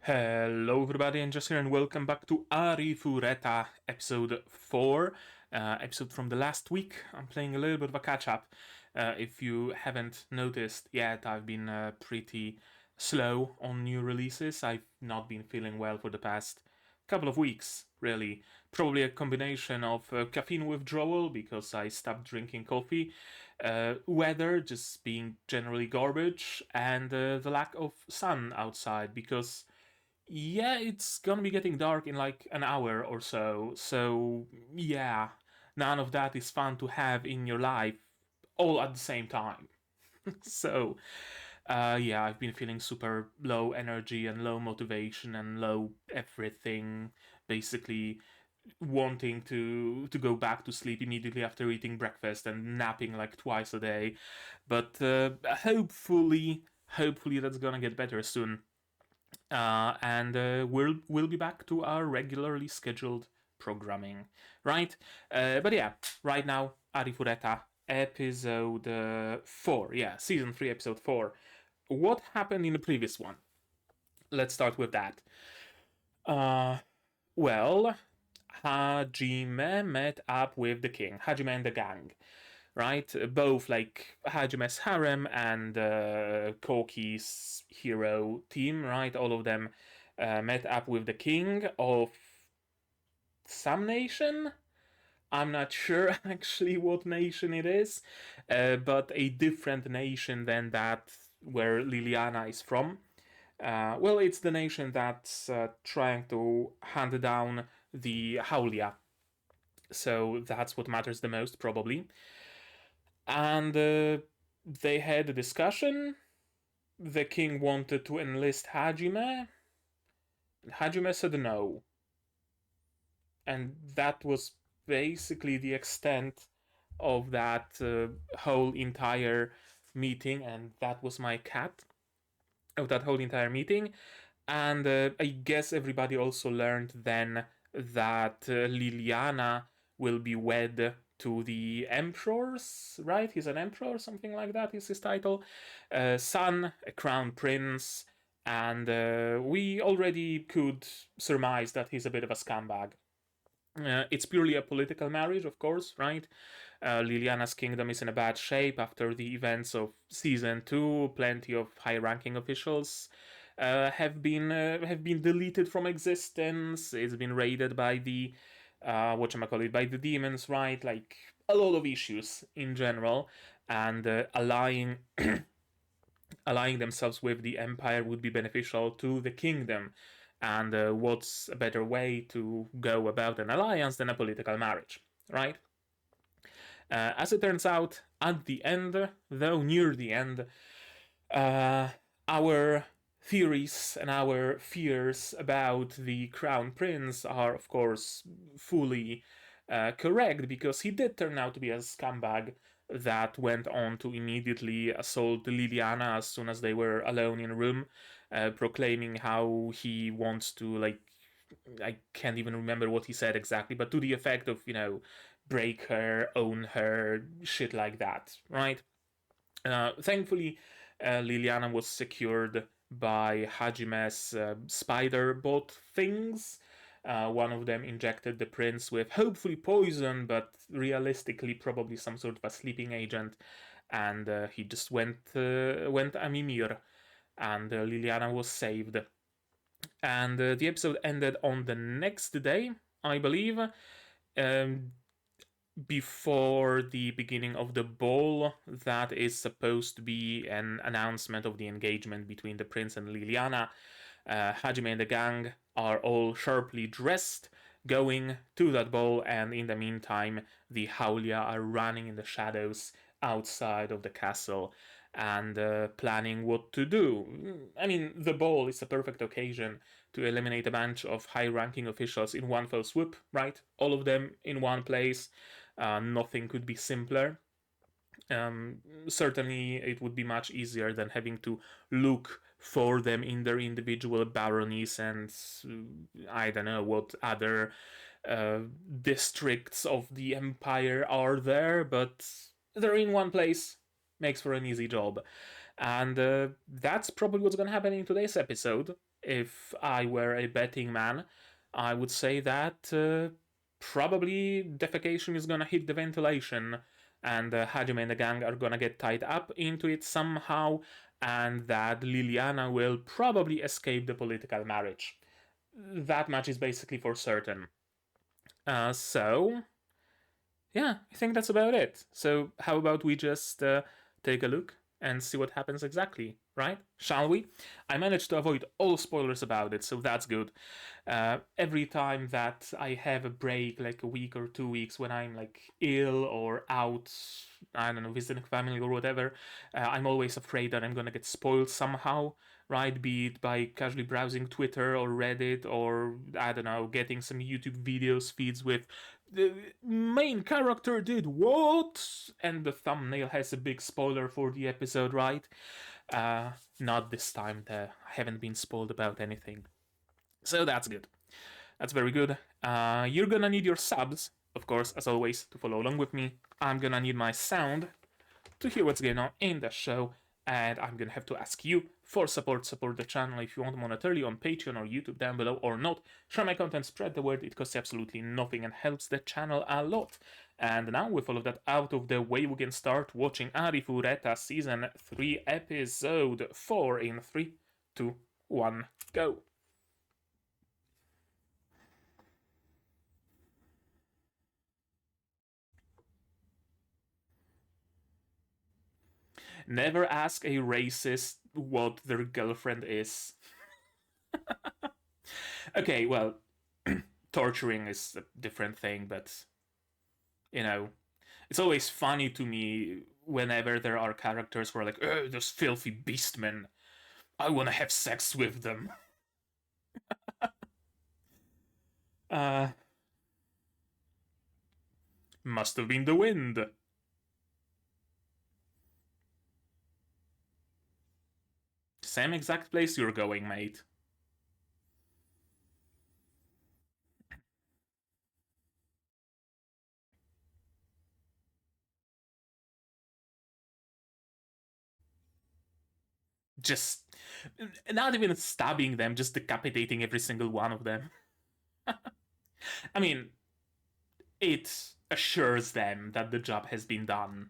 Hello everybody, and just here and welcome back to Arifureta episode 4, episode from the last week. I'm playing a little bit of a catch-up. If you haven't noticed yet, I've been pretty slow on new releases. I've not been feeling well for the past couple of weeks, really. Probably a combination of caffeine withdrawal because I stopped drinking coffee, weather just being generally garbage, and the lack of sun outside because yeah, it's gonna be getting dark in like an hour or so. So, yeah, none of that is fun to have in your life all at the same time. So, yeah, I've been feeling super low energy and low motivation and low everything. Basically, wanting to go back to sleep immediately after eating breakfast and napping like twice a day. But hopefully that's gonna get better soon. And we'll be back to our regularly scheduled programming, right? But yeah, right now, Arifureta, episode 4, yeah, season 3, episode 4. What happened in the previous one? Let's start with that. Well, Hajime met up with the king, Hajime and the gang, right? Both like Hajime's harem and Koki's hero team, right? All of them met up with the king of some nation. I'm not sure actually what nation it is, but a different nation than that where Liliana is from. Well, it's the nation that's trying to hand down the Haulia. So that's what matters the most, probably. And they had a discussion. The king wanted to enlist Hajime. Hajime said no. And that was basically the extent of that whole entire meeting. And that was my cat of that whole entire meeting. And I guess everybody also learned then that Liliana will be wed to the emperor's, right? He's an emperor, something like that is his title. Son, a crown prince, and we already could surmise that he's a bit of a scumbag. It's purely a political marriage, of course, right? Liliana's kingdom is in a bad shape after the events of season 2. Plenty of high-ranking officials have been deleted from existence. It's been raided by the by the demons, right? Like a lot of issues in general, and allying themselves with the empire would be beneficial to the kingdom. And what's a better way to go about an alliance than a political marriage, right? As it turns out, at the end, though near the end, our theories and our fears about the crown prince are, of course, fully correct, because he did turn out to be a scumbag that went on to immediately assault Liliana as soon as they were alone in a room, proclaiming how he wants to, like, I can't even remember what he said exactly, but to the effect of, break her, own her, shit like that, right? Thankfully, Liliana was secured by Hajime's spider bot things. One of them injected the prince with hopefully poison, but realistically probably some sort of a sleeping agent, and he just went a mimir, and Liliana was saved. And the episode ended on the next day, I believe. Um, Before the beginning of the ball, that is supposed to be an announcement of the engagement between the prince and Liliana. Hajime and the gang are all sharply dressed, going to that ball, and in the meantime, the Haulia are running in the shadows outside of the castle and planning what to do. I mean, the ball is a perfect occasion to eliminate a bunch of high ranking officials in one fell swoop, right? All of them in one place. Nothing could be simpler. Certainly, it would be much easier than having to look for them in their individual baronies and I don't know what other districts of the empire are there, but they're in one place. Makes for an easy job. And that's probably what's going to happen in today's episode. If I were a betting man, I would say that probably defecation is gonna hit the ventilation, and Hajime and the gang are gonna get tied up into it somehow, and that Liliana will probably escape the political marriage. That much is basically for certain. So, yeah, I think that's about it. So, how about we just take a look and see what happens exactly, right? Shall we? I managed to avoid all spoilers about it, so that's good. Every time that I have a break, like a week or 2 weeks, when I'm like ill or out, I don't know, visiting family or whatever, I'm always afraid that I'm gonna get spoiled somehow, right? Be it by casually browsing Twitter or Reddit, or I don't know, getting some YouTube videos feeds with the main character did what? And the thumbnail has a big spoiler for the episode, right? Uh, Not this time. I haven't been spoiled about anything. So that's good. That's very good. You're gonna need your subs, of course, as always, to follow along with me. I'm gonna need my sound to hear what's going on in the show, and I'm gonna have to ask you for support. Support the channel if you want monetarily on Patreon or YouTube down below, or not. Share my content, spread the word. It costs absolutely nothing and helps the channel a lot. And now, with all of that out of the way, we can start watching Arifureta Season 3, Episode 4 in 3, 2, 1, go. Never ask a racist what their girlfriend is. Okay, well, torturing is a different thing, but you know, it's always funny to me whenever there are characters who are like, oh, those filthy beastmen. I want to have sex with them. Uh, Must have been the wind. Same exact place you're going, mate. Just not even stabbing them, just decapitating every single one of them. I mean, it assures them that the job has been done.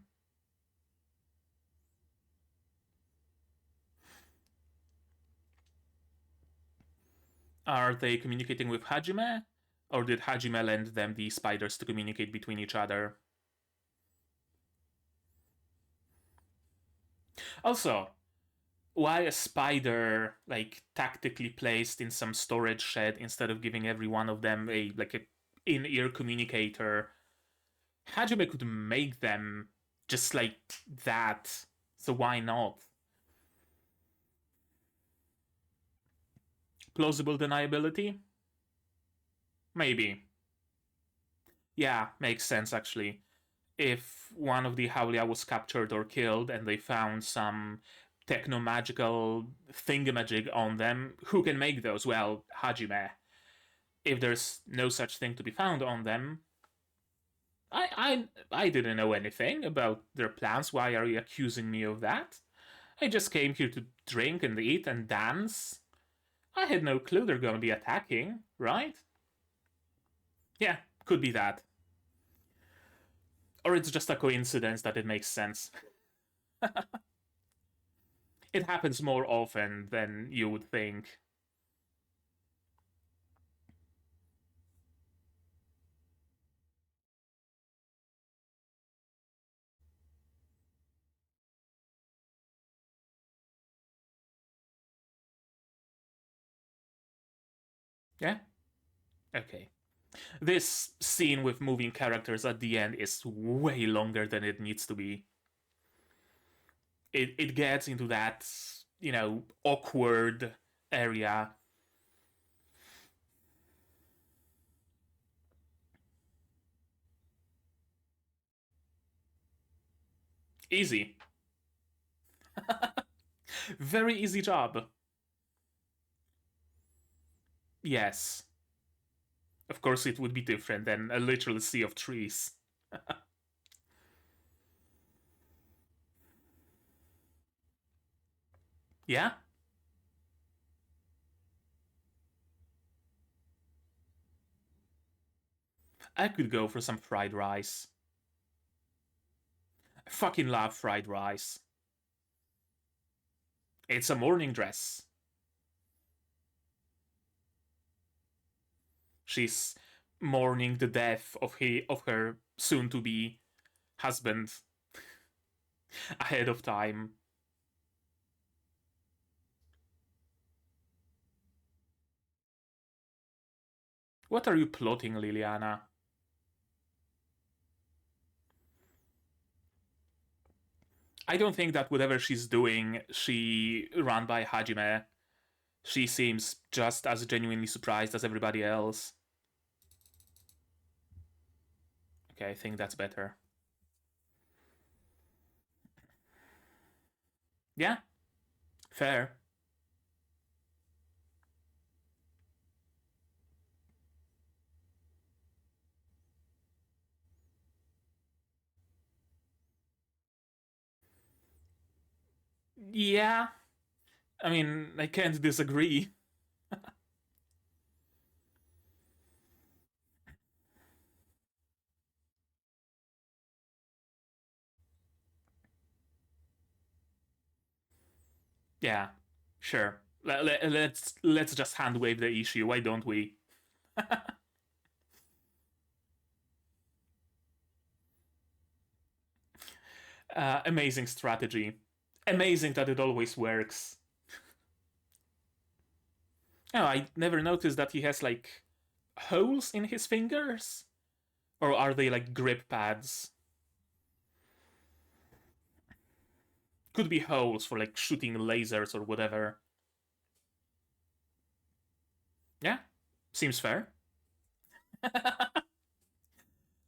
Are they communicating with Hajime? Or did Hajime lend them the spiders to communicate between each other? Also, why a spider like tactically placed in some storage shed instead of giving every one of them a like a in-ear communicator? Hajime could make them just like that, so why not? Plausible deniability? Maybe. Yeah, makes sense actually. If one of the Haulia was captured or killed and they found some techno-magical thingamajig on them, who can make those? Well, Hajime. If there's no such thing to be found on them, I didn't know anything about their plans. Why are you accusing me of that? I just came here to drink and eat and dance. I had no clue they're gonna be attacking, right? Yeah, could be that. Or it's just a coincidence that it makes sense. It happens more often than you would think. Yeah? Okay. This scene with moving characters at the end is way longer than it needs to be. It gets into that, awkward area. Easy. Very easy job. Yes. Of course, it would be different than a literal sea of trees. Yeah? I could go for some fried rice. I fucking love fried rice. It's a morning dress. She's mourning the death of her soon-to-be husband ahead of time. What are you plotting, Liliana? I don't think that whatever she's doing, she run by Hajime. She seems just as genuinely surprised as everybody else. Okay, I think that's better. Yeah, fair. Yeah, I mean, I can't disagree. Yeah, sure. Let's just hand wave the issue. Why don't we? Amazing strategy. Amazing that it always works. Oh, I never noticed that he has like holes in his fingers, or are they like grip pads? Could be holes for like shooting lasers or whatever. Yeah, seems fair.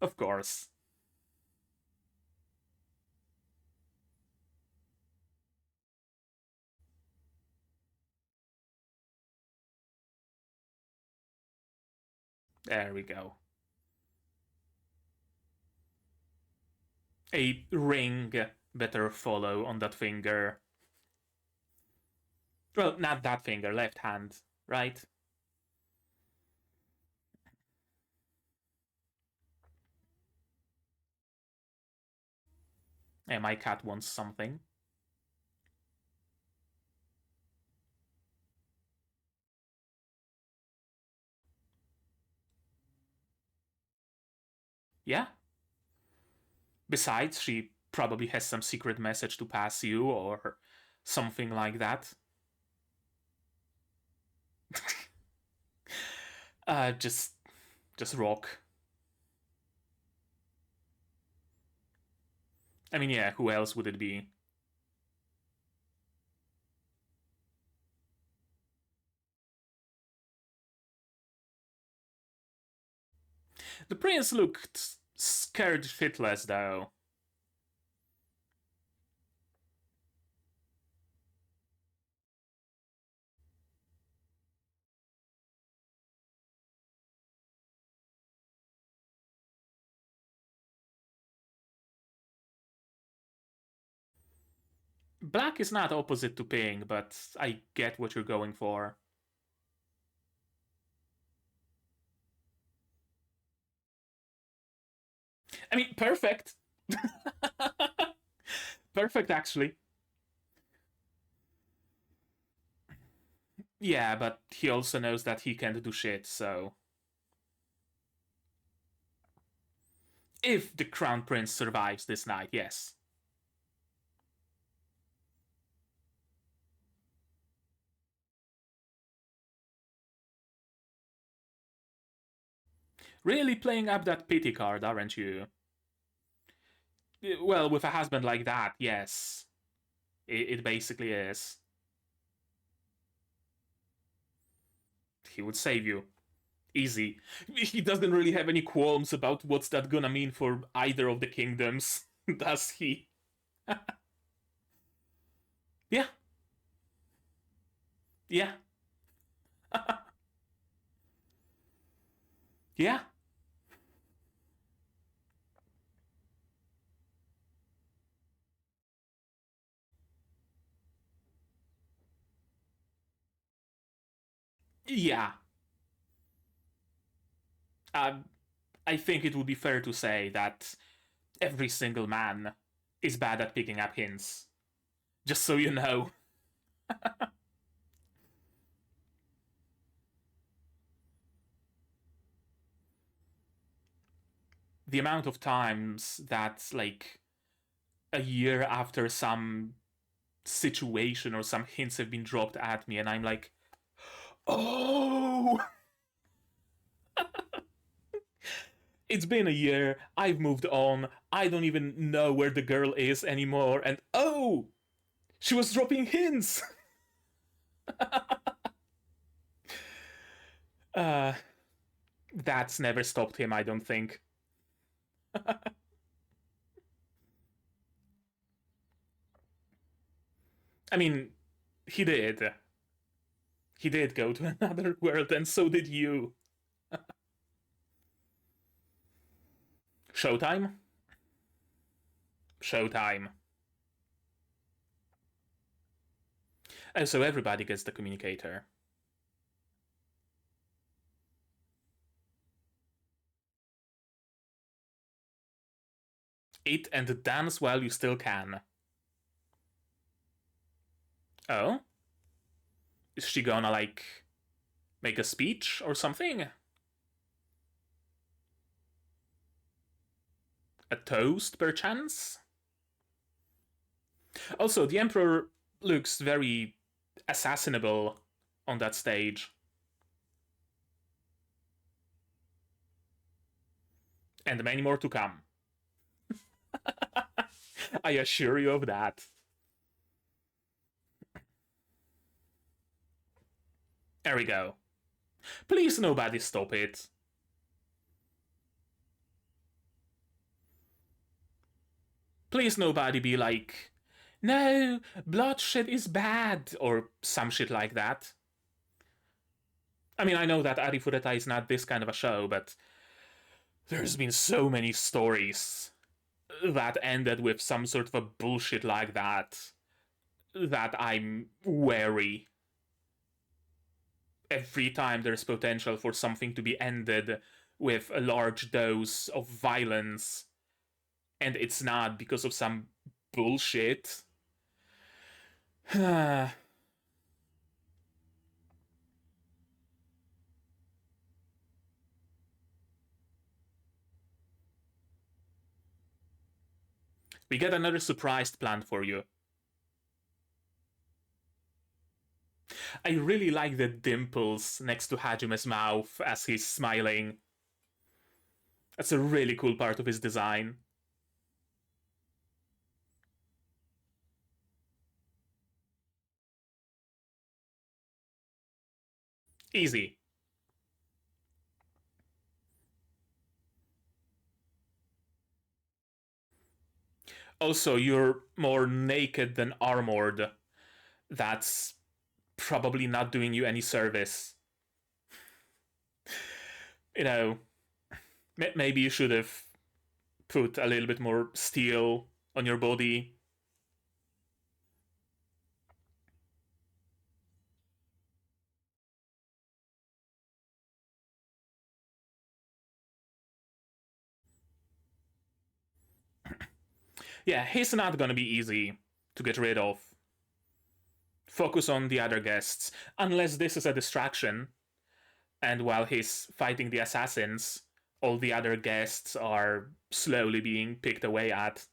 Of course. There we go. A ring better follow on that finger. Well, not that finger, left hand, right? Yeah, my cat wants something. Yeah. Besides, she probably has some secret message to pass you or something like that. uh, just, just rock. I mean, yeah, who else would it be? The prince looked scared shitless, though. Black is not opposite to pink, but I get what you're going for. I mean, perfect. Perfect, actually. Yeah, but he also knows that he can't do shit, so. If the Crown Prince survives this night, yes. Really playing up that pity card, aren't you? Well, with a husband like that, yes. It basically is. He would save you. Easy. He doesn't really have any qualms about what's that gonna mean for either of the kingdoms, does he? Yeah, yeah, yeah, yeah. Um, I think it would be fair to say that every single man is bad at picking up hints. Just so you know. The amount of times that, like, a year after some situation or some hints have been dropped at me, and I'm like, oh, it's been a year, I've moved on, I don't even know where the girl is anymore, and oh, she was dropping hints. uh, that's never stopped him, I don't think. I mean, he did. He did go to another world, and so did you. Showtime? Showtime. Oh, so everybody gets the communicator. Eat and dance while you still can. Oh? Is she gonna, like, make a speech or something? A toast, perchance? Also, the Emperor looks very assassinable on that stage. And many more to come. I assure you of that. There we go. Please, nobody stop it. Please, nobody be like, no, bloodshed is bad, or some shit like that. I mean, I know that Arifureta is not this kind of a show, but there's been so many stories that ended with some sort of a bullshit like that I'm wary. Every time there's potential for something to be ended with a large dose of violence, and it's not because of some bullshit. We get another surprise planned for you. I really like the dimples next to Hajime's mouth as he's smiling. That's a really cool part of his design. Easy. Also, you're more naked than armored. That's probably not doing you any service. You know, maybe you should have put a little bit more steel on your body. Yeah, he's not gonna be easy to get rid of. Focus on the other guests, unless this is a distraction, and while he's fighting the assassins, all the other guests are slowly being picked away at.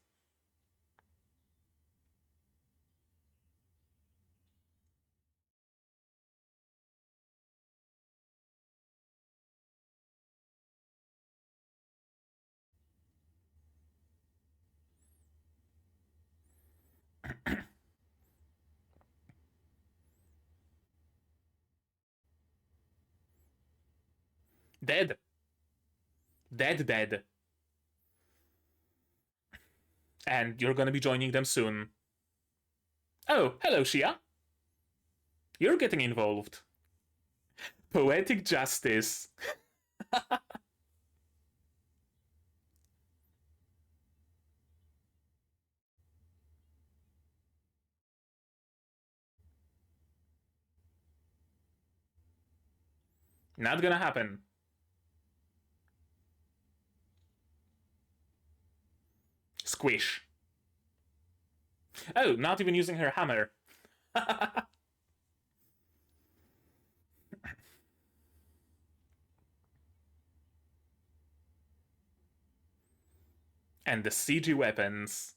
Dead. Dead, dead. And you're gonna be joining them soon. Oh, hello, Shia. You're getting involved. Poetic justice. Not gonna happen. Squish. Oh, not even using her hammer. And the CG weapons.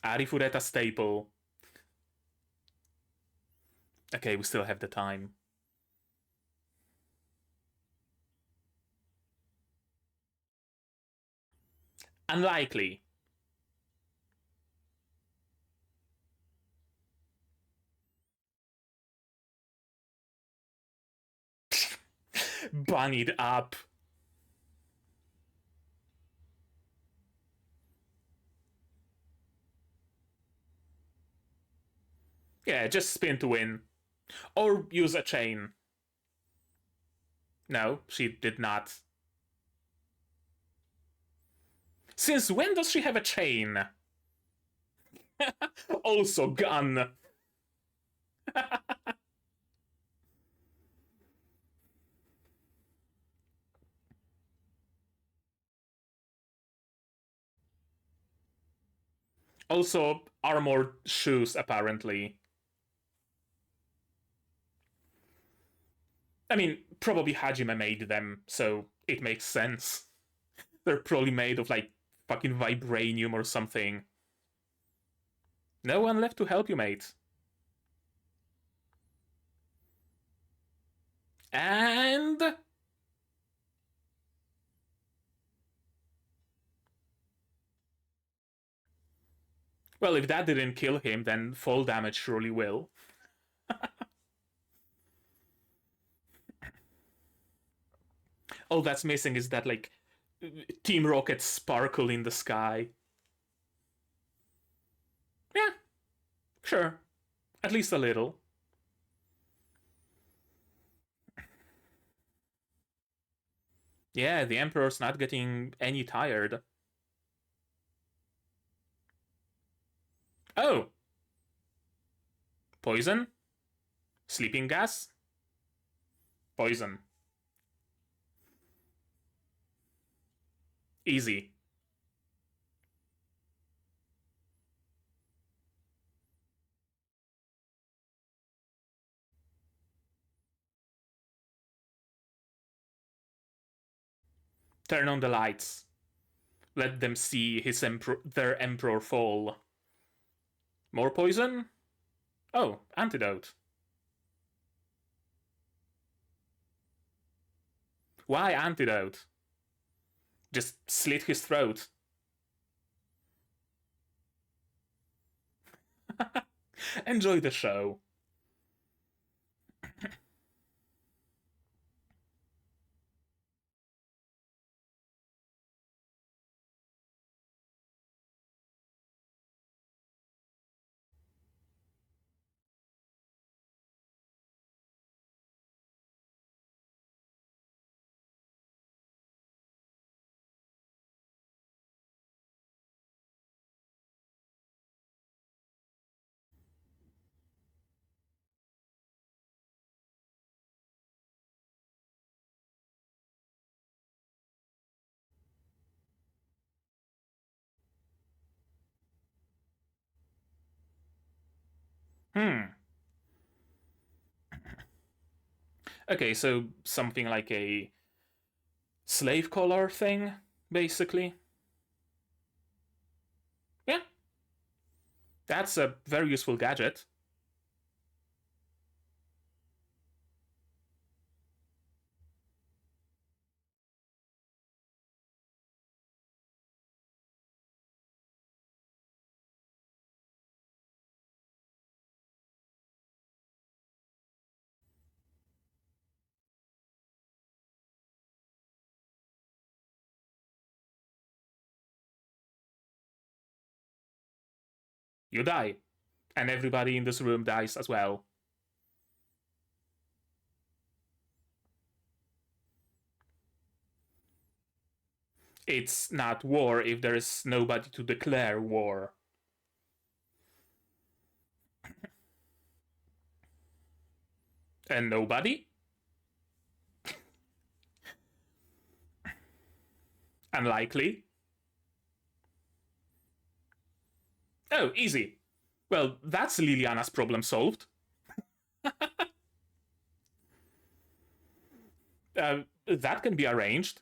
Arifureta staple. Okay, we still have the time. Unlikely. Bunnied up. Yeah, just spin to win. Or use a chain. No, she did not. Since when does she have a chain? Also gun. Also armored shoes, apparently. I mean, probably Hajime made them, so it makes sense. They're probably made of like fucking vibranium or something. No one left to help you, mate. And well, if that didn't kill him, then fall damage surely will. All that's missing is that like Team Rocket sparkle in the sky. Yeah, sure. At least a little. Yeah, the Emperor's not getting any tired. Oh, poison? Sleeping gas? Poison. Easy. Turn on the lights. Let them see their emperor fall. More poison? Oh, antidote. Why antidote? Just slit his throat. Enjoy the show. Hmm. Okay, so something like a slave collar thing, basically. Yeah, that's a very useful gadget. You die. And everybody in this room dies as well. It's not war if there is nobody to declare war. And nobody? Unlikely. Oh, easy. Well, that's Liliana's problem solved. That can be arranged.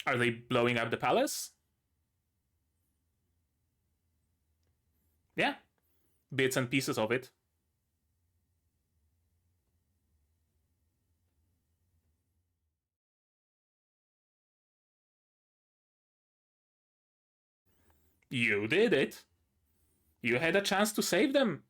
Are they blowing up the palace? Yeah, bits and pieces of it. You did it. You had a chance to save them.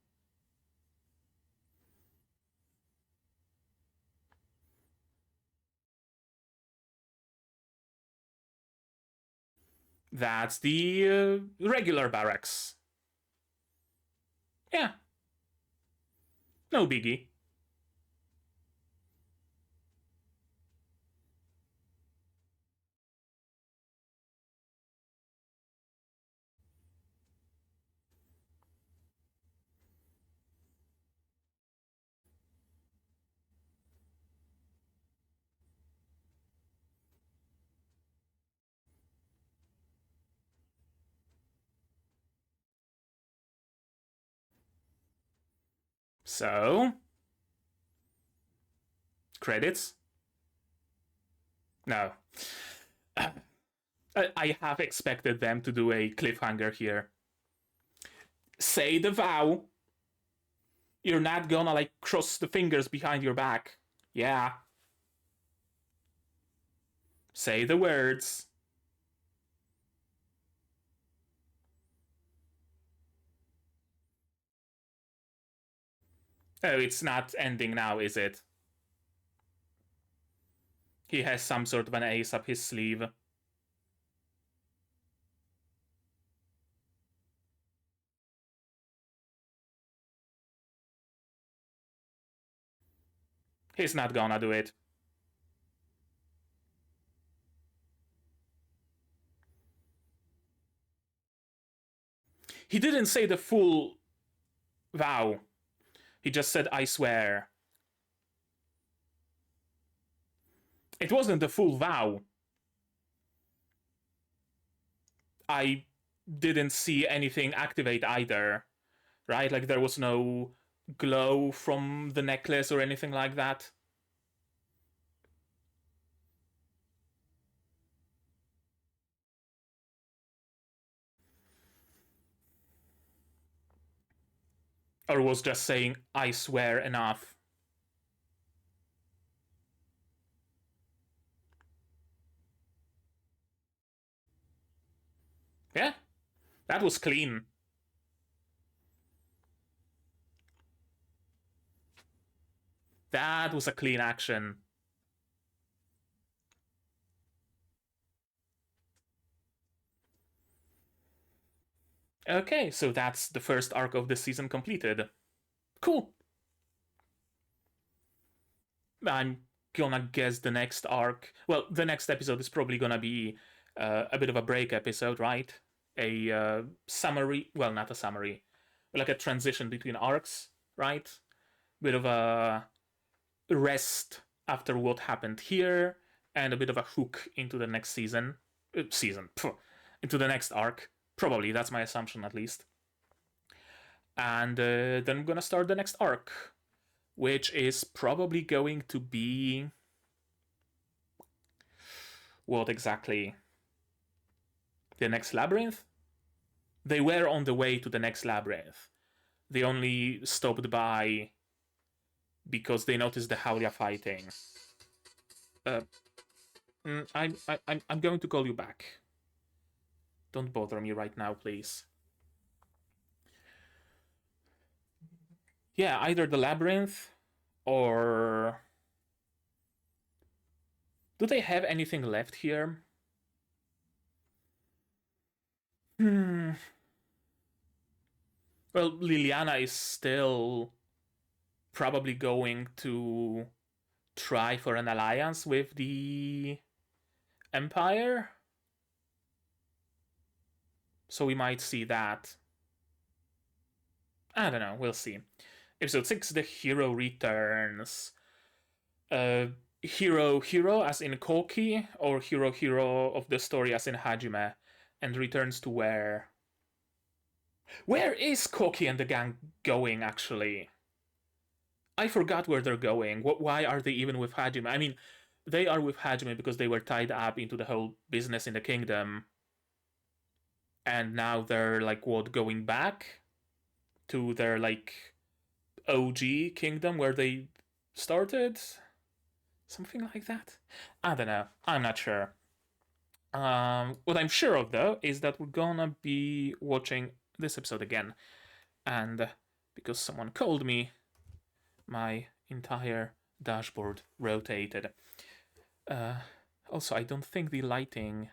That's the regular barracks. Yeah, no biggie. So, credits? No. I have expected them to do a cliffhanger here. Say the vow. You're not gonna like cross the fingers behind your back. Yeah. Say the words. Oh, it's not ending now, is it? He has some sort of an ace up his sleeve. He's not gonna do it. He didn't say the full vow. He just said, I swear. It wasn't the full vow. I didn't see anything activate either, right? Like there was no glow from the necklace or anything like that. Or was just saying, I swear enough. Yeah, that was clean. That was a clean action. Okay, so that's the first arc of the season completed. Cool. I'm gonna guess the next arc. Well, the next episode is probably gonna be a bit of a break episode, right? A summary. Well, not a summary, but like a transition between arcs, right? Bit of a rest after what happened here, and a bit of a hook into the next season. Into the next arc. Probably that's my assumption at least. And then I'm gonna start the next arc, which is probably going to be what exactly? The next labyrinth? They were on the way to the next labyrinth. They only stopped by because they noticed the Haulia fighting. Uh, I'm going to call you back. Don't bother me right now, please. Yeah, either the labyrinth or. Do they have anything left here? Hmm. Well, Liliana is still probably going to try for an alliance with the Empire. So we might see that. I don't know, we'll see. Episode 6, The Hero Returns. Uh, hero as in Koki, or hero of the story as in Hajime, and returns to where? Where is Koki and the gang going, actually? I forgot where they're going. Why are they even with Hajime? I mean, they are with Hajime because they were tied up into the whole business in the kingdom. And now they're like, what, going back to their like OG kingdom where they started? Something like that? I don't know. I'm not sure. What I'm sure of though is that we're gonna be watching this episode again. And because someone called me, my entire dashboard rotated. Uh, Also, I don't think the lighting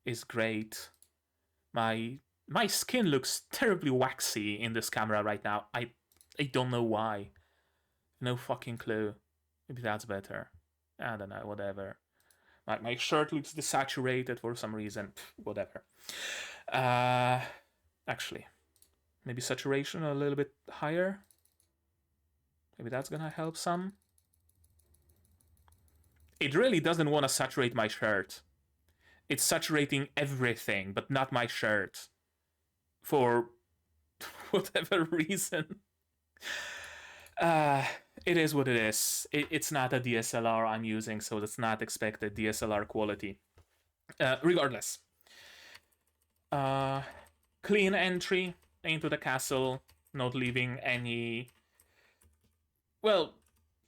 is great. My skin looks terribly waxy in this camera right now. I don't know why. No fucking clue. Maybe that's better. I don't know, whatever. My shirt looks desaturated for some reason. Pff, whatever. Actually, maybe saturation a little bit higher. Maybe that's gonna help some. It really doesn't want to saturate my shirt. It's saturating everything, but not my shirt. For whatever reason. Uh, it is what it is. It's not a DSLR I'm using, so that's not expected DSLR quality. Regardless. Clean entry into the castle, not leaving any... Well,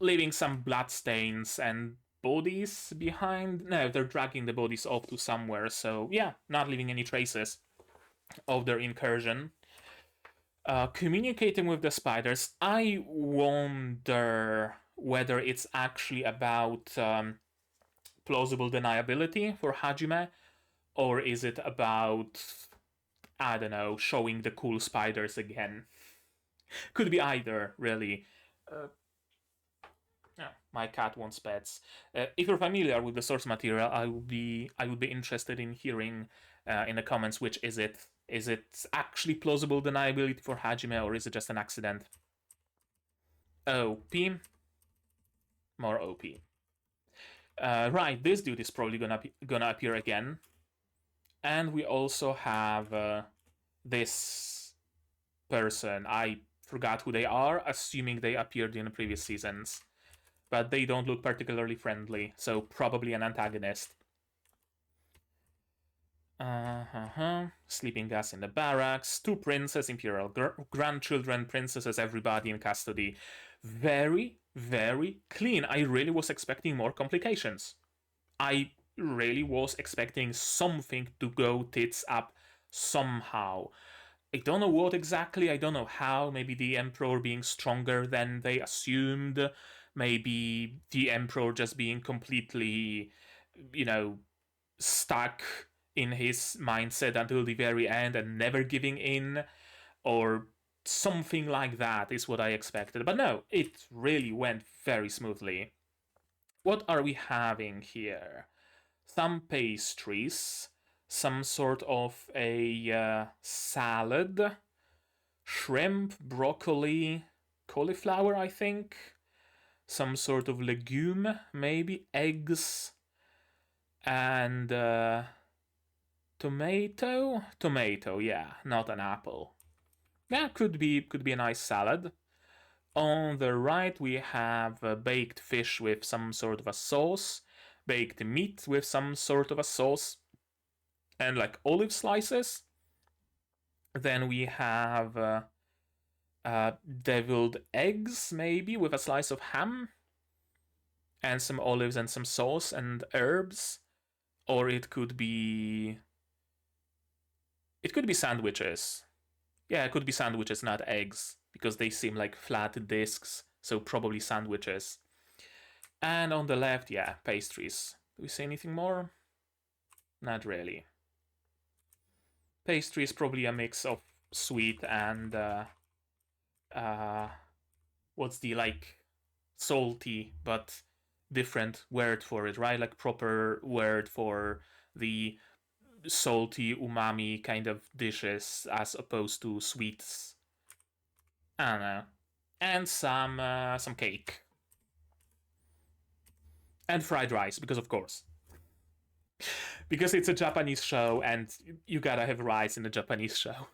leaving some bloodstains and bodies behind. No, they're dragging the bodies off to somewhere, so yeah, not leaving any traces of their incursion. Communicating with the spiders, I wonder whether it's actually about plausible deniability for Hajime, or is it about, I don't know, showing the cool spiders again? Could be either, really. Yeah, my cat wants pets. If you're familiar with the source material, I would be interested in hearing in the comments which is it. Is it actually plausible deniability for Hajime, or is it just an accident? OP, more OP. Right, this dude is probably gonna appear again, and we also have this person. I forgot who they are, assuming they appeared in the previous seasons. But they don't look particularly friendly, so probably an antagonist. Sleeping gas in the barracks, 2 princes, imperial grandchildren, princesses, everybody in custody. Very, very clean. I really was expecting more complications. I really was expecting something to go tits up somehow. I don't know what exactly, I don't know how. Maybe the Emperor being stronger than they assumed. Maybe the Emperor just being completely, stuck in his mindset until the very end and never giving in. Or something like that is what I expected. But no, it really went very smoothly. What are we having here? Some pastries, some sort of a salad, shrimp, broccoli, cauliflower, I think, some sort of legume, maybe eggs, and tomato, yeah, not an apple. Yeah, could be a nice salad. On the right, we have baked fish with some sort of a sauce, baked meat with some sort of a sauce, and like olive slices. Then we have deviled eggs, maybe with a slice of ham, and some olives and some sauce and herbs. Or it could be sandwiches. Yeah, it could be sandwiches, not eggs, because they seem like flat discs, so probably sandwiches. And on the left, yeah, pastries. Do we say anything more? Not really. Pastry is probably a mix of sweet and what's the like salty but different word for it, right? Like proper word for the salty umami kind of dishes as opposed to sweets. I don't know. And some cake. And fried rice, because of course. Because it's a Japanese show and you gotta have rice in a Japanese show.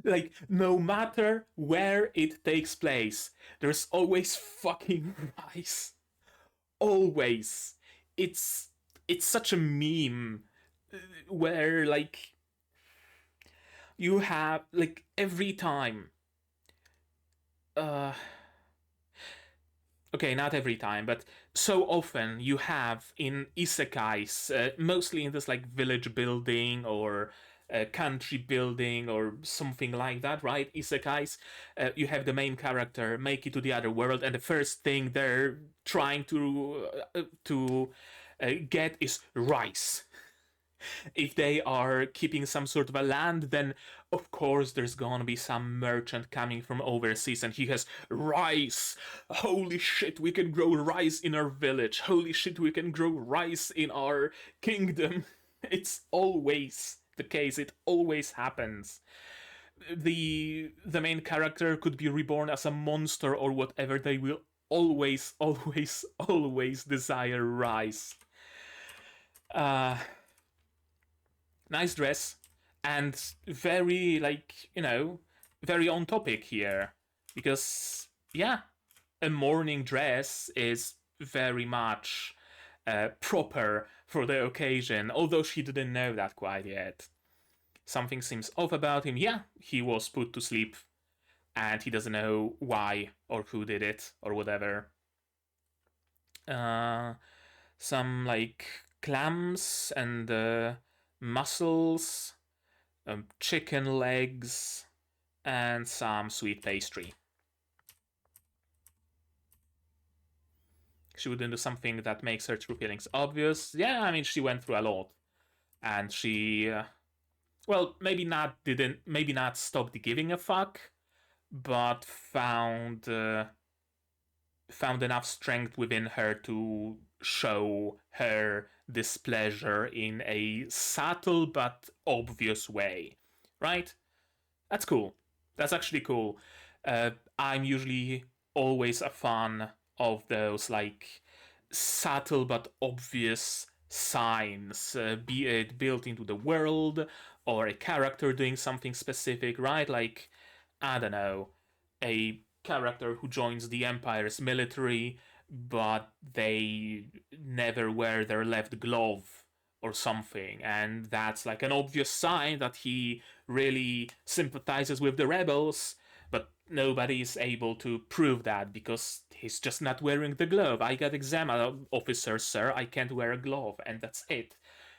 Like, no matter where it takes place, there's always fucking rice. Always. It's it's such a meme where like you have like every time uh okay, not every time, but so often you have in isekais, mostly in this like village building or country building or something like that, right? Isekais, you have the main character make it to the other world, and the first thing they're trying to get is rice. If they are keeping some sort of a land, then of course there's gonna be some merchant coming from overseas and he has rice. Holy shit, we can grow rice in our village. Holy shit, we can grow rice in our kingdom. It's always the case, it always happens. The main character could be reborn as a monster or whatever, they will always, always, always desire rice. Uh, Nice dress, and very like very on topic here, because yeah, a morning dress is very much proper for the occasion, although she didn't know that quite yet. Something seems off about him. Yeah, he was put to sleep and he doesn't know why or who did it or whatever. uh some like clams and mussels, chicken legs, and some sweet pastry. She wouldn't do something that makes her true feelings obvious. Yeah, I mean, she went through a lot, and she, well, maybe not stopped giving a fuck, but found enough strength within her to show her displeasure in a subtle but obvious way, right? That's cool. That's actually cool. I'm usually always a fan of those like subtle but obvious signs, be it built into the world or a character doing something specific, right? Like, I don't know, a character who joins the Empire's military, but they never wear their left glove or something, and that's like an obvious sign that he really sympathizes with the rebels, but nobody is able to prove that because he's just not wearing the glove. I got exam officer, sir. I can't wear a glove, and that's it,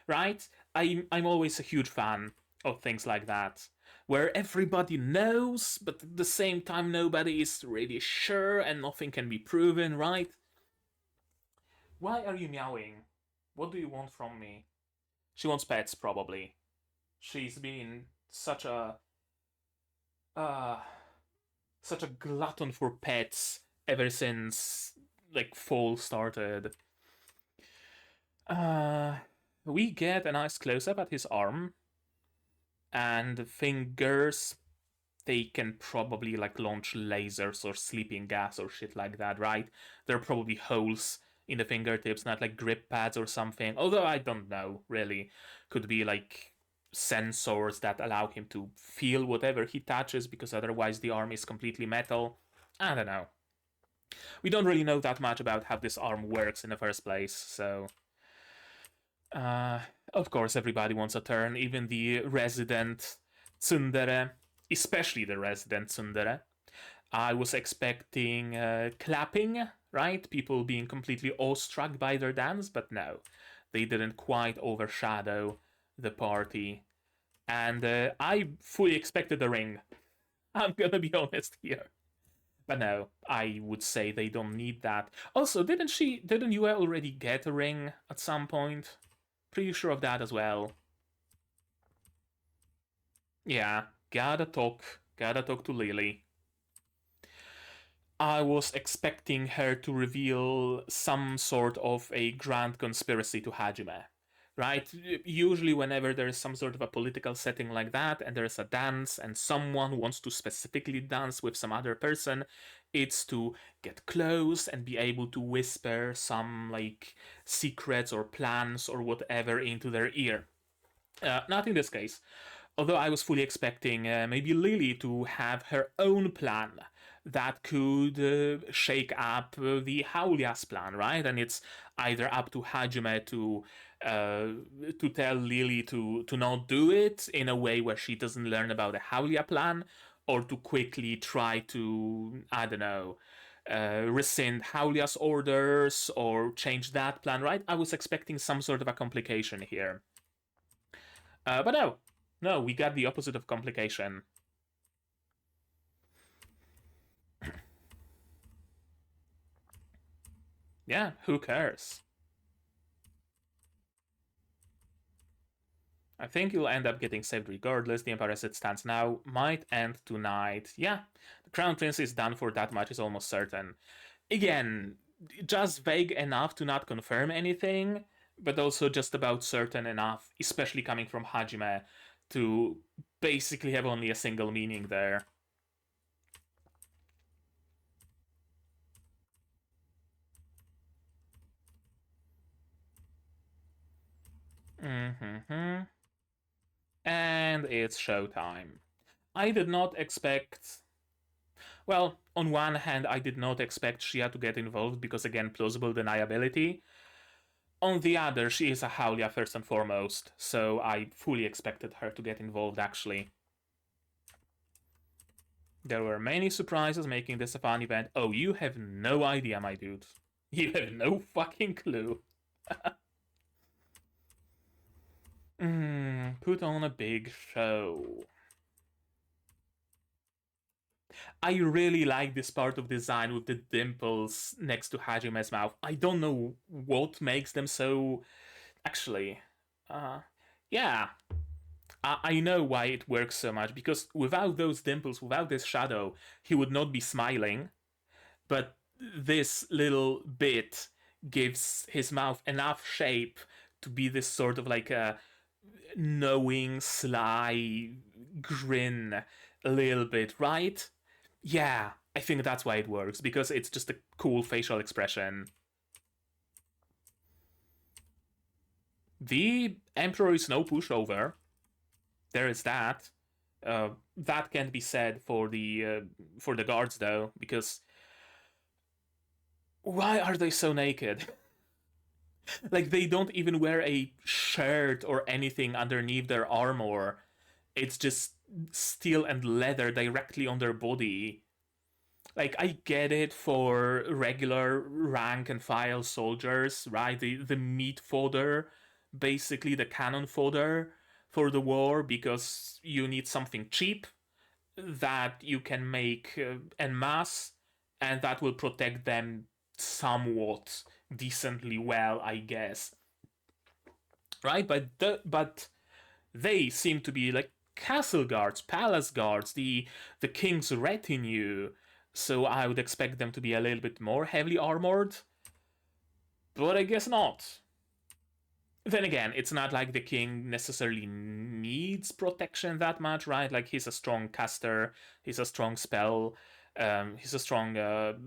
right? I'm always a huge fan of things like that, where everybody knows, but at the same time nobody is really sure and nothing can be proven, right? Why are you meowing? What do you want from me? She wants pets, probably. She's been uh such a glutton for pets ever since like fall started. Uh we get a nice close up at his arm and fingers. They can probably like launch lasers or sleeping gas or shit like that, right? There are probably holes in the fingertips, not like grip pads or something. Although I don't know, really. Could be like sensors that allow him to feel whatever he touches because otherwise the arm is completely metal. I don't know. We don't really know that much about how this arm works in the first place, so. Uh, of course, everybody wants a turn, even the resident tsundere, especially the resident tsundere. I was expecting clapping, right? People being completely awestruck by their dance, but no, they didn't quite overshadow the party. And I fully expected a ring. I'm gonna be honest here. But no, I would say they don't need that. Also, didn't you already get a ring at some point? Pretty sure of that as well. Yeah, gotta talk to Lily. I was expecting her to reveal some sort of a grand conspiracy to Hajime. right? Usually, whenever there is some sort of a political setting like that, and there's a dance, and someone wants to specifically dance with some other person, it's to get close and be able to whisper some like secrets or plans or whatever into their ear. Not in this case. Although I was fully expecting maybe Lily to have her own plan that could shake up the Haulia's plan, right? And it's either up to Hajime uh, to tell Lily to not do it in a way where she doesn't learn about the Haulia plan, or to quickly try to, I don't know, rescind Haulia's orders or change that plan, right? I was expecting some sort of a complication here. But no, no, we got the opposite of complication. Yeah, who cares? I think you'll end up getting saved regardless. The Empire as it stands now might end tonight. Yeah, the Crown Prince is done for, that much is almost certain. Again, just vague enough to not confirm anything, but also just about certain enough, especially coming from Hajime, to basically have only a single meaning there. Mm-hmm. And it's showtime. I did not expect. Well, on one hand, I did not expect Shia to get involved because, again, plausible deniability. On the other, she is a Haulia first and foremost, so I fully expected her to get involved actually. There were many surprises making this a fun event. Oh, you have no idea, my dude. You have no fucking clue. Put on a big show. I really like this part of design with the dimples next to Hajime's mouth. I don't know what makes them so. Actually, uh, yeah, I know why it works so much because without those dimples, without this shadow, he would not be smiling. But this little bit gives his mouth enough shape to be this sort of like a knowing, sly grin, a little bit, right? Yeah, I think that's why it works because it's just a cool facial expression. The Emperor is no pushover. There is that. That can't be said for the guards though, because why are they so naked? Like they don't even wear a shirt or anything underneath their armor. It's just steel and leather directly on their body. Like I get it for regular rank and file soldiers, right? The meat fodder, basically the cannon fodder for the war because you need something cheap that you can make en masse and that will protect them somewhat decently well, I guess. Right? But they seem to be like castle guards, palace guards, the king's retinue. So I would expect them to be a little bit more heavily armored, but I guess not. Then again, it's not like the king necessarily needs protection that much, right? Like he's a strong caster, he's a strong spell, he's a strong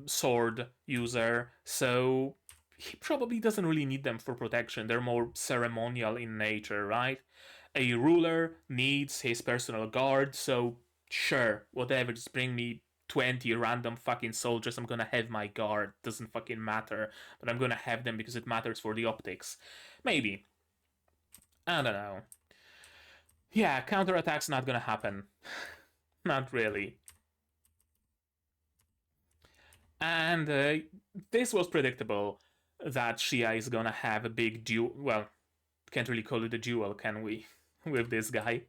sword user, so he probably doesn't really need them for protection. They're more ceremonial in nature, right? A ruler needs his personal guard, so sure, whatever, just bring me 20 random fucking soldiers. I'm gonna have my guard. Doesn't fucking matter. But I'm gonna have them because it matters for the optics. Maybe. I don't know. Yeah, counterattack's not gonna happen. Not really. And this was predictable that Shia is gonna have a big duel. Well, can't really call it a duel, can we? With this guy.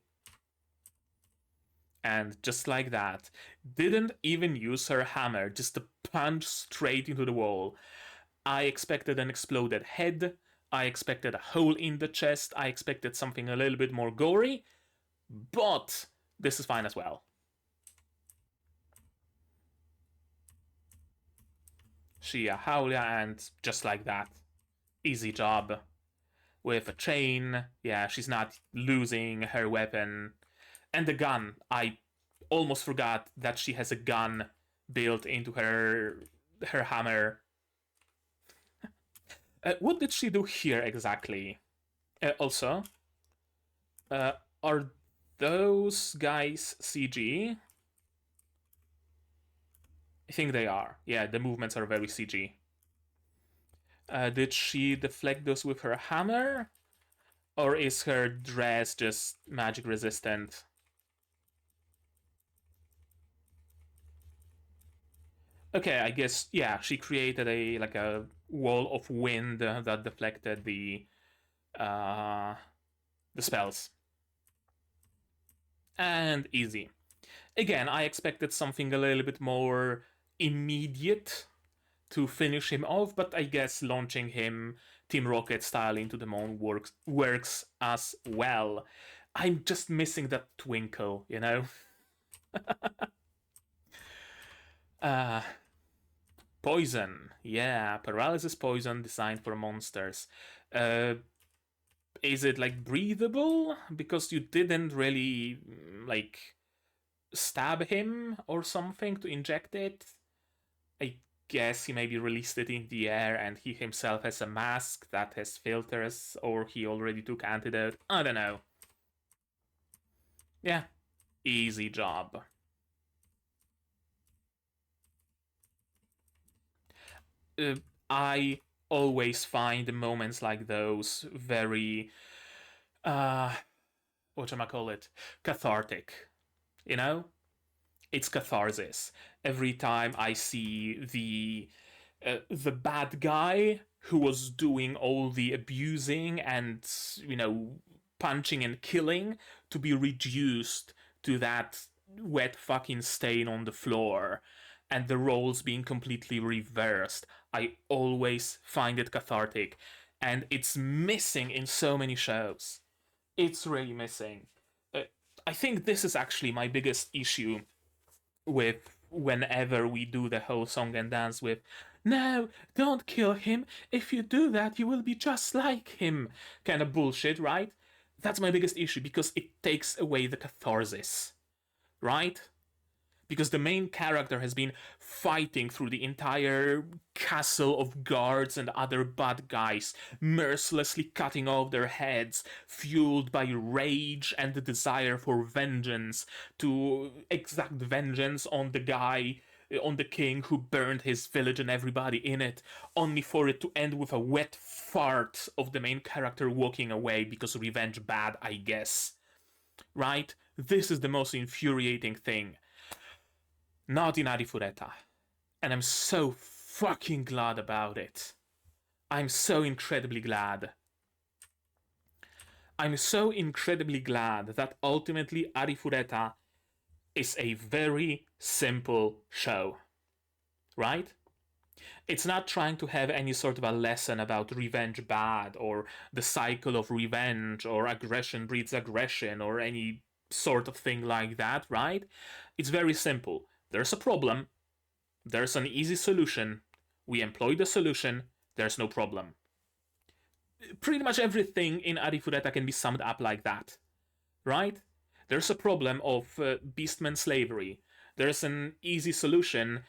And just like that, didn't even use her hammer, just a punch straight into the wall. I expected an exploded head. I expected a hole in the chest. I expected something a little bit more gory. But this is fine as well. Shia Haulia, and just like that. Easy job. with a chain. Yeah, she's not losing her weapon. And the gun. I almost forgot that she has a gun built into her hammer. What did she do here exactly? Also, uh, are those guys CG? I think they are. Yeah, the movements are very CG. Did she deflect those with her hammer? Or is her dress just magic resistant? Okay, I guess, yeah, she created a wall of wind that deflected uh, the spells. And easy. Again, I expected something a little bit more immediate to finish him off, but I guess launching him Team Rocket style into the moon works as well. I'm just missing that twinkle, you know? uh, Poison. Yeah, paralysis poison designed for monsters. Uh, is it like breathable? Because you didn't really like stab him or something to inject it. I guess he maybe released it in the air and he himself has a mask that has filters, or he already took antidote. I don't know. Yeah, easy job. Uh, I always find moments like those very, uh, what am I call it? Cathartic. You know? It's catharsis. Every time I see the bad guy who was doing all the abusing and, you know, punching and killing to be reduced to that wet fucking stain on the floor and the roles being completely reversed, I always find it cathartic. And it's missing in so many shows. It's really missing. Uh, I think this is actually my biggest issue with whenever we do the whole song and dance with no, don't kill him. If you do that, you will be just like him kind of bullshit, right? That's my biggest issue because it takes away the catharsis, right? Because the main character has been fighting through the entire castle of guards and other bad guys, mercilessly cutting off their heads, fueled by rage and the desire for vengeance, to exact vengeance on the guy, on the king who burned his village and everybody in it, only for it to end with a wet fart of the main character walking away because revenge bad, I guess. Right? This is the most infuriating thing. Not in Arifureta. And I'm so fucking glad about it. I'm so incredibly glad. I'm so incredibly glad that ultimately Arifureta is a very simple show. Right? It's not trying to have any sort of a lesson about revenge bad or the cycle of revenge or aggression breeds aggression or any sort of thing like that, right? It's very simple. There's a problem, there's an easy solution, we employ the solution, there's no problem. Pretty much everything in Arifureta can be summed up like that, right? There's a problem of beastman slavery. There's an easy solution,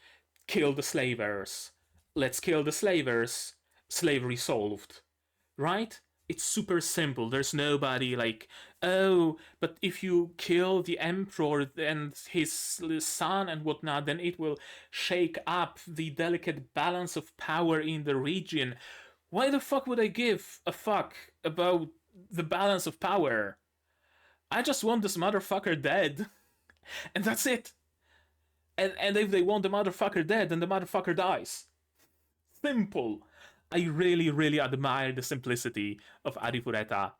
kill the slavers. Let's kill the slavers, slavery solved, right? It's super simple. There's nobody like, oh, but if you kill the emperor and his son and whatnot, then it will shake up the delicate balance of power in the region. Why the fuck would I give a fuck about the balance of power? I just want this motherfucker dead. And that's it. And if they want the motherfucker dead, then the motherfucker dies. Simple. I really, really admire the simplicity of Arifureta.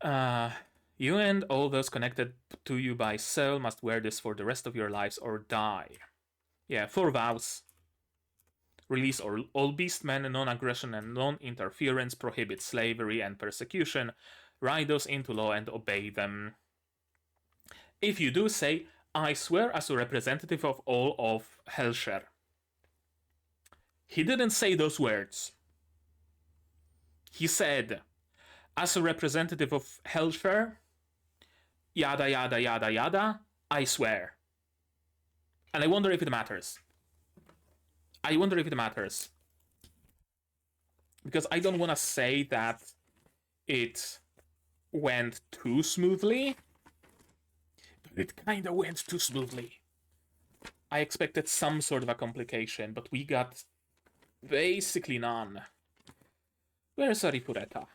You and all those connected to you by soul must wear this for the rest of your lives or die. Yeah, 4 vows. Release all beastmen, non-aggression and non-interference, prohibit slavery and persecution, write those into law and obey them. If you do, say, I swear as a representative of all of Hellshire. He didn't say those words. He said, as a representative of Hellshire, yada yada yada yada, I swear. And I wonder if it matters. I wonder if it matters. Because I don't want to say that it went too smoothly, but it kind of went too smoothly. I expected some sort of a complication, but we got basically none. Where's Arifureta?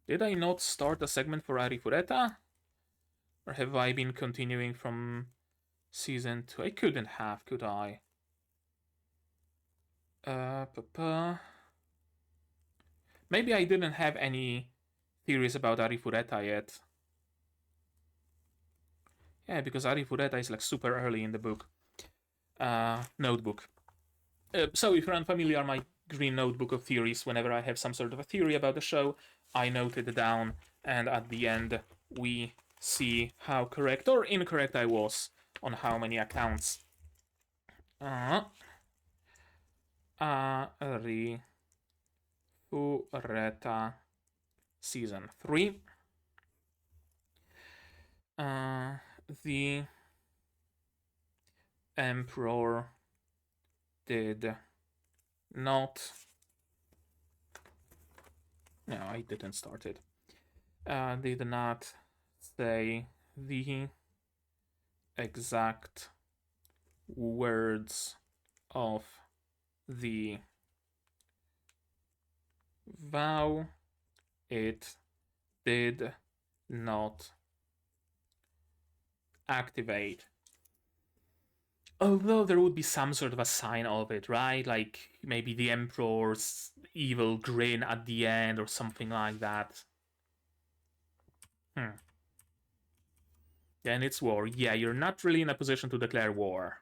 Did I not start a segment for Arifureta? Or have I been continuing from season 2? I couldn't have, could I? Maybe I didn't have any theories about Arifureta yet. Yeah, because Arifureta is like super early in the book. Notebook. So if you're unfamiliar, my green notebook of theories, whenever I have some sort of a theory about the show, I note it down, and at the end we see how correct or incorrect I was on how many accounts. Arifureta season 3. The Emperor did not. No, I didn't start it. Did not say the exact words of the vow. It did not activate. Although there would be some sort of a sign of it, right? Like maybe the Emperor's evil grin at the end or something like that. Then it's war. Yeah, you're not really in a position to declare war.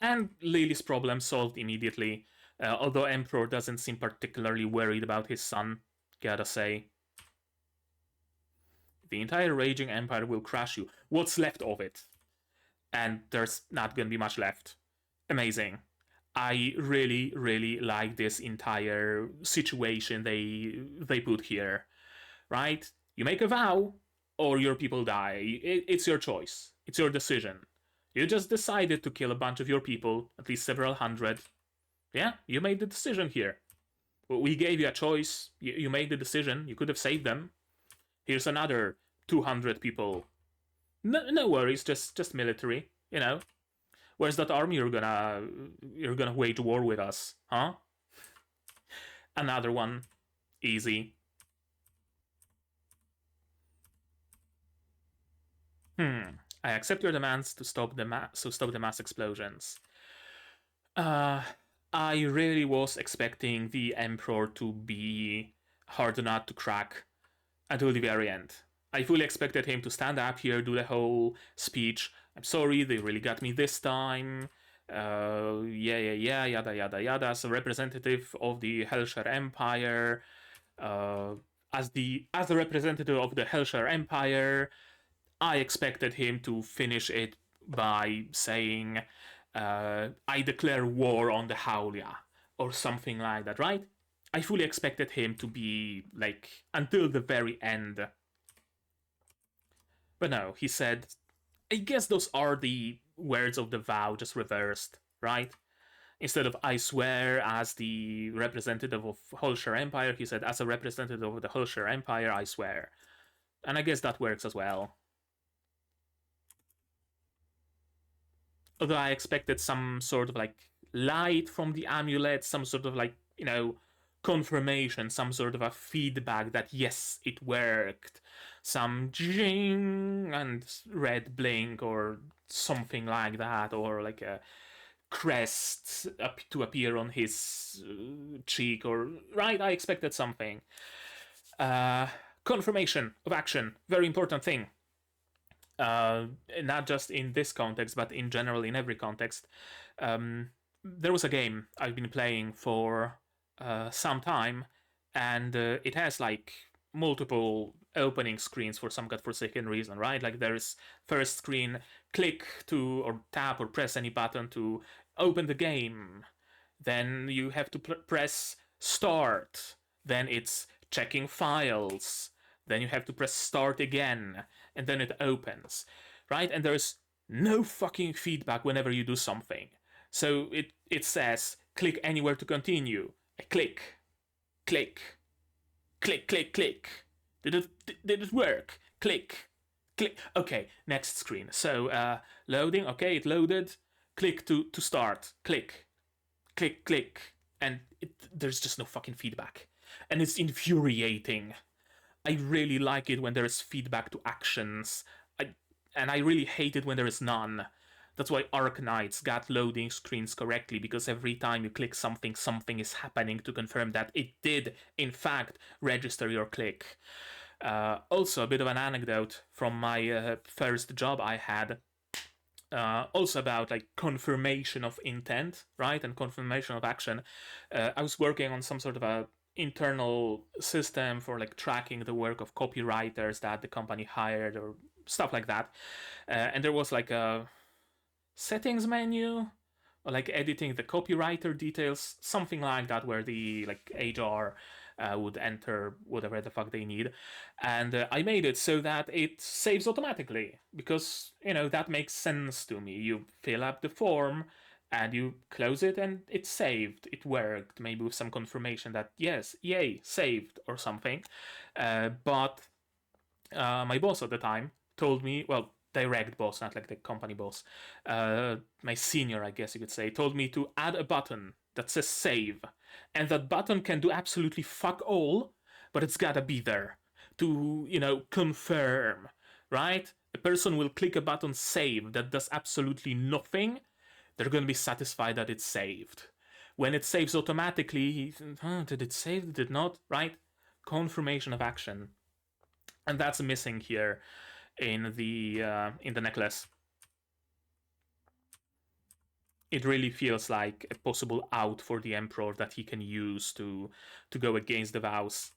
And Lily's problem solved immediately, although Emperor doesn't seem particularly worried about his son, gotta say. The entire raging empire will crush you. What's left of it? And there's not gonna be much left. Amazing. I really, really like this entire situation they put here, right? You make a vow, or your people die. It's your choice. It's your decision. You just decided to kill a bunch of your people, at least several hundred. Yeah, you made the decision here. We gave you a choice. You made the decision. You could have saved them. Here's another 200 people. No worries, just military. You know, where's that army you're gonna wage war with us, huh? Another one, easy. I accept your demands to stop the mass explosions. I really was expecting the Emperor to be hard nut to crack until the very end. I fully expected him to stand up here, do the whole speech. I'm sorry, they really got me this time. Yeah, yada yada yada. As a representative of the Hellshire Empire, as the representative of the Hellshire Empire, I expected him to finish it by saying, I declare war on the Haulia, or something like that, right? I fully expected him to be, like, until the very end. But no, he said, I guess those are the words of the vow, just reversed, right? Instead of I swear as the representative of Hellshire Empire, he said, as a representative of the Hellshire Empire, I swear. And I guess that works as well. Although I expected some sort of like light from the amulet, some sort of like, you know, confirmation, some sort of a feedback that yes, it worked. Some jing and red blink or something like that, or like a crest to appear on his cheek, or right, I expected something. Confirmation of action, very important thing. Not just in this context, but in general in every context. There was a game I've been playing for some time, and it has like multiple opening screens for some godforsaken reason, right? Like there's first screen, click to or tap or press any button to open the game. Then you have to press start. Then it's checking files. Then you have to press start again. And then it opens. Right? And there's no fucking feedback whenever you do something. So it says, click anywhere to continue. Click. Click. Click, click, click. Did it work? Click. Click. Okay, next screen. So loading. Okay, it loaded. Click to start. Click. Click, click. And there's just no fucking feedback. And it's infuriating. I really like it when there is feedback to actions. And I really hate it when there is none. That's why Arknights got loading screens correctly, because every time you click something, something is happening to confirm that it did, in fact, register your click. Also, a bit of an anecdote from my first job I had. Also about like confirmation of intent, right, and confirmation of action. I was working on some sort of a internal system for like tracking the work of copywriters that the company hired or stuff like that. And there was like a settings menu or like editing the copywriter details, something like that, where the like HR would enter whatever the fuck they need. And I made it so that it saves automatically, because, you know, that makes sense to me. You fill up the form and you close it and it's saved. It worked, maybe with some confirmation that, yes, yay, saved or something. But my boss at the time told me, well, direct boss, not like the company boss, my senior, I guess you could say, told me to add a button that says save. And that button can do absolutely fuck all, but it's gotta be there to, you know, confirm, right? A person will click a button save that does absolutely nothing. They're gonna be satisfied that it's saved. When it saves automatically, did it save? Did it not? Right? Confirmation of action. And that's missing here in the necklace. It really feels like a possible out for the Emperor that he can use to go against the vows.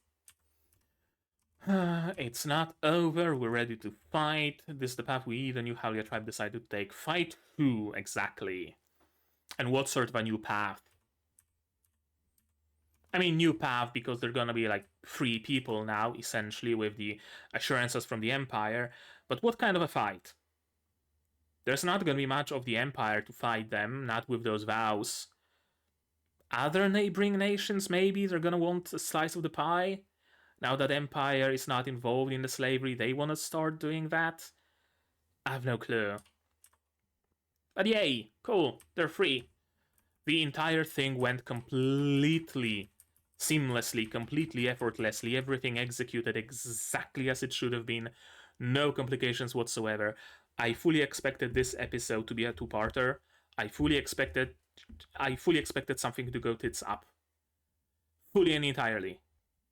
It's not over. We're ready to fight. This is the path we, the new Howlia tribe, decided to take. Fight who exactly? And what sort of a new path? I mean, new path because they're gonna be like free people now, essentially, with the assurances from the Empire. But what kind of a fight? There's not gonna be much of the Empire to fight them, not with those vows. Other neighboring nations, maybe, they're gonna want a slice of the pie? Now that Empire is not involved in the slavery, they wanna start doing that? I have no clue. But yay, cool, they're free. The entire thing went completely seamlessly, completely effortlessly, everything executed exactly as it should have been, no complications whatsoever. I fully expected this episode to be a two-parter. I fully expected something to go tits up. Fully and entirely.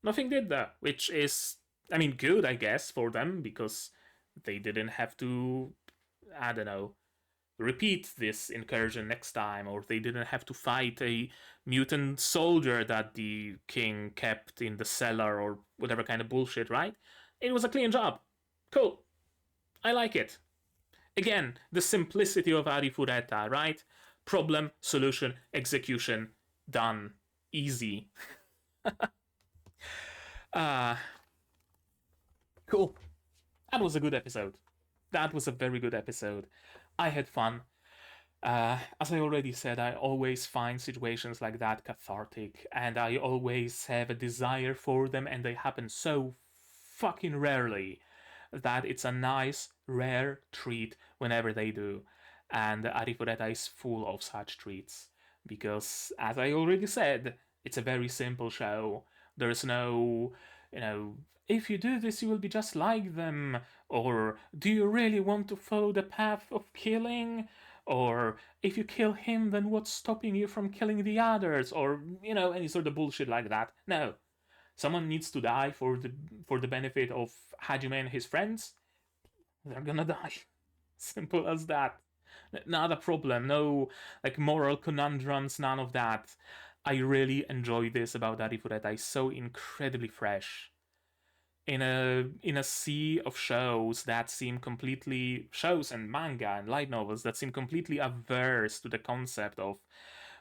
Nothing did that, which is, I mean, good, I guess, for them, because they didn't have to, I don't know, repeat this incursion next time, or they didn't have to fight a mutant soldier that the king kept in the cellar, or whatever kind of bullshit, right? It was a clean job. Cool. I like it. Again, the simplicity of Arifureta, right? Problem, solution, execution, done. Easy. Cool. That was a good episode. That was a very good episode. I had fun. As I already said, I always find situations like that cathartic, and I always have a desire for them, and they happen so fucking rarely that it's a nice, rare treat whenever they do. And Arifureta is full of such treats, because, as I already said, it's a very simple show. There's no, if you do this, you will be just like them, or do you really want to follow the path of killing? Or if you kill him, then what's stopping you from killing the others? Or, any sort of bullshit like that. No. Someone needs to die for the benefit of Hajime and his friends. They're gonna die. Simple as that. Not a problem. No, like, moral conundrums, none of that. I really enjoy this about Arifureta. It's so incredibly fresh. in a sea of shows that seem completely shows and manga and light novels that seem completely averse to the concept of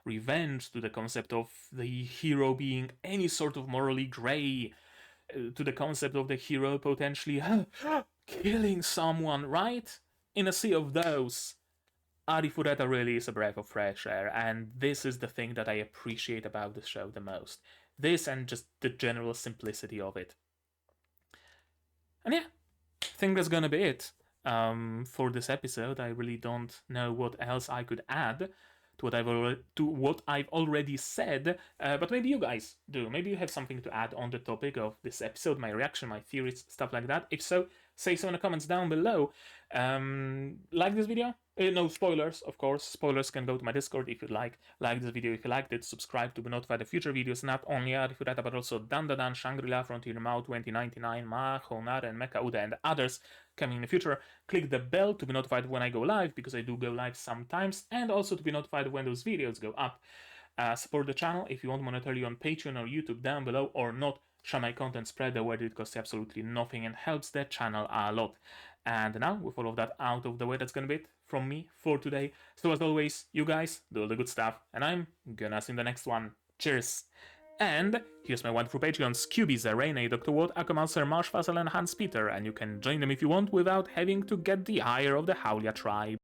revenge, to the concept of the hero being any sort of morally gray, to the concept of the hero potentially killing someone, right? In a sea of those, Arifureta really is a breath of fresh air, and this is the thing that I appreciate about the show the most. This and just the general simplicity of it. And yeah, I think that's gonna be it for this episode. I really don't know what else I could add to what I've already said, but maybe you guys do. Maybe you have something to add on the topic of this episode, my reaction, my theories, stuff like that. If so, say so in the comments down below. Like this video? No spoilers, of course. Spoilers can go to my Discord if you'd like. Like this video if you liked it. Subscribe to be notified of future videos, not only Arifureta, but also Dandadan, Shangri-La, Frontier Mao 2099, Ma, Honar, and Mecha Uda, and others coming in the future. Click the bell to be notified when I go live, because I do go live sometimes, and also to be notified when those videos go up. Support the channel if you want monetarily on Patreon or YouTube down below, or not. Share my content, spread the word, it costs absolutely nothing and helps the channel a lot. And now, with all of that out of the way, that's gonna be it from me for today. So as always, you guys do all the good stuff, and I'm gonna see you in the next one. Cheers! And here's my wonderful Patreons: QB, Zarene, Dr. Watt, Akamal, Sir Marsh, Fassel, and Hans Peter, and you can join them if you want without having to get the ire of the Howlia tribe.